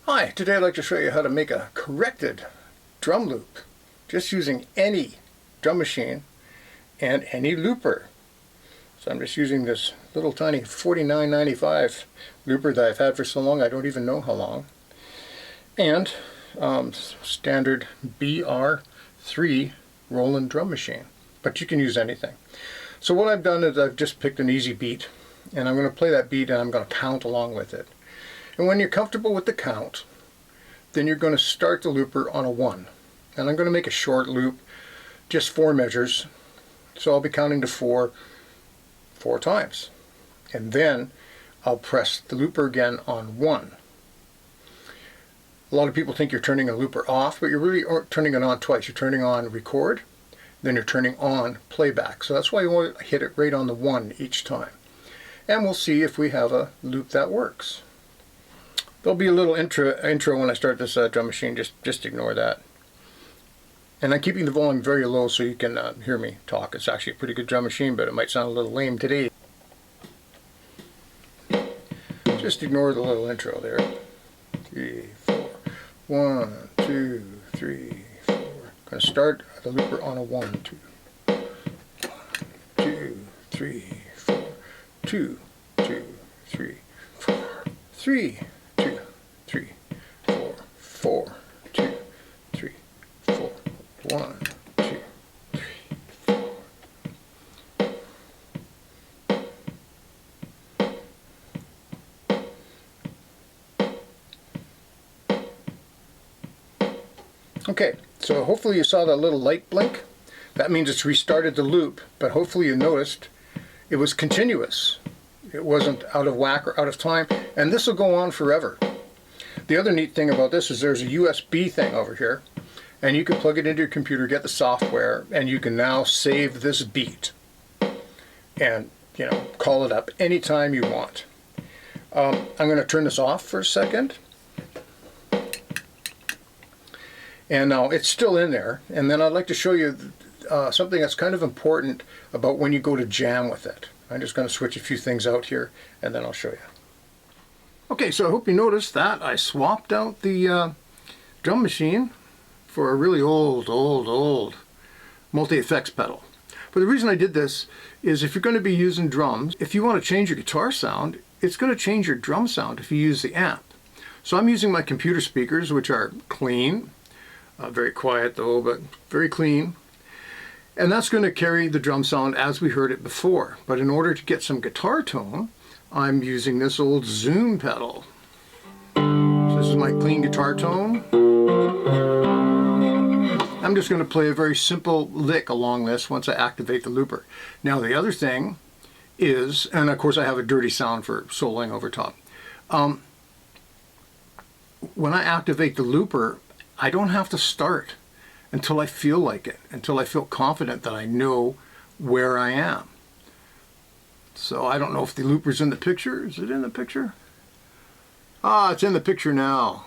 Hi, today I'd like to show you how to make a corrected drum loop just using any drum machine and any looper. So I'm just using this little tiny $49.95 looper that I've had for so long I don't even know how long, and standard BR3 Roland drum machine, but you can use anything. So what I've done is I've just picked an easy beat, and I'm going to play that beat and I'm going to count along with it. And when you're comfortable with the count, then you're going to start the looper on a 1. And I'm going to make a short loop, just 4 measures. So I'll be counting to 4 times. And then I'll press the looper again on 1. A lot of people think you're turning a looper off, but you're really turning it on twice. You're turning on record, then you're turning on playback. So that's why you want to hit it right on the 1 each time. And we'll see if we have a loop that works. There'll be a little intro when I start this drum machine, just ignore that. And I'm keeping the volume very low so you can hear me talk. It's actually a pretty good drum machine, but it might sound a little lame today. Just ignore the little intro there. 3, 4. 1, 2, 3, 4. I'm going to start the looper on a 1, 2. 1, 2, 3, 4. 2, 2, 3, 4. 3. 3, 4, 4, 2, 3, 4, 1, 2, 3, 4. Okay, so hopefully you saw that little light blink. That means it's restarted the loop, but hopefully you noticed it was continuous. It wasn't out of whack or out of time, and this will go on forever. The other neat thing about this is there's a USB thing over here, and you can plug it into your computer, get the software, and you can now save this beat and, you know, call it up anytime you want. I'm going to turn this off for a second, and now it's still in there. And then I'd like to show you something that's kind of important about when you go to jam with it. I'm just going to switch a few things out here, and then I'll show you. Okay, so I hope you noticed that I swapped out the drum machine for a really old multi-effects pedal. But the reason I did this is if you're going to be using drums, if you want to change your guitar sound, it's going to change your drum sound if you use the amp. So I'm using my computer speakers, which are clean, very quiet though, but very clean. And that's going to carry the drum sound as we heard it before. But in order to get some guitar tone, I'm using this old Zoom pedal. So this is my clean guitar tone. I'm just going to play a very simple lick along this once I activate the looper. Now the other thing is, and of course I have a dirty sound for soloing over top. When I activate the looper, I don't have to start until I feel like it, until I feel confident that I know where I am. So I don't know if the looper's in the picture. Is it in the picture? Ah, it's in the picture now.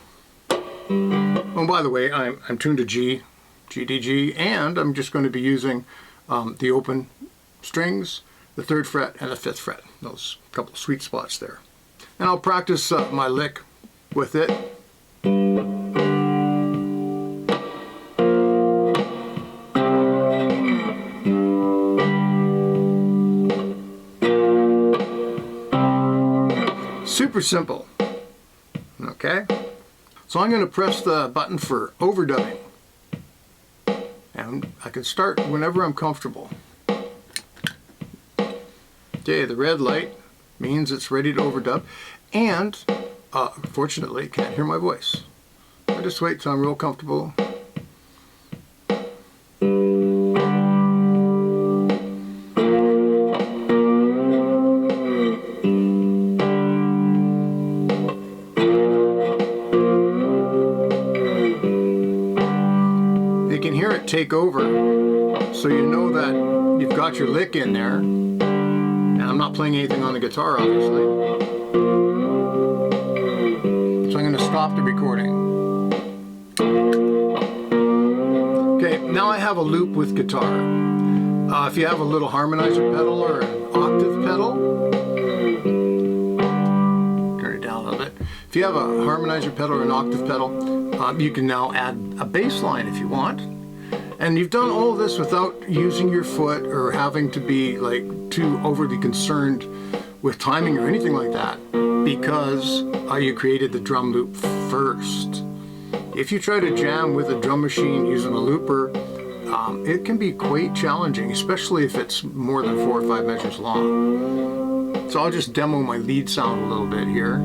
Oh, by the way, I'm tuned to G, D, and I'm just going to be using the open strings, the 3rd fret and the 5th fret. Those couple of sweet spots there. And I'll practice my lick with it. Super simple. Okay, so I'm going to press the button for overdubbing, and I can start whenever I'm comfortable. Okay, the red light means it's ready to overdub, and fortunately you can't hear my voice. I just wait till I'm real comfortable. You can hear it take over, so you know that you've got your lick in there. And I'm not playing anything on the guitar, obviously. So I'm going to stop the recording. Okay, now I have a loop with guitar. If you have a little harmonizer pedal or an octave pedal, turn it down a little bit. If you have a harmonizer pedal or an octave pedal, you can now add a bass line if you want. And you've done all of this without using your foot or having to be like too overly concerned with timing or anything like that, because you created the drum loop first. If you try to jam with a drum machine using a looper, it can be quite challenging, especially if it's more than 4 or 5 measures long. So I'll just demo my lead sound a little bit here.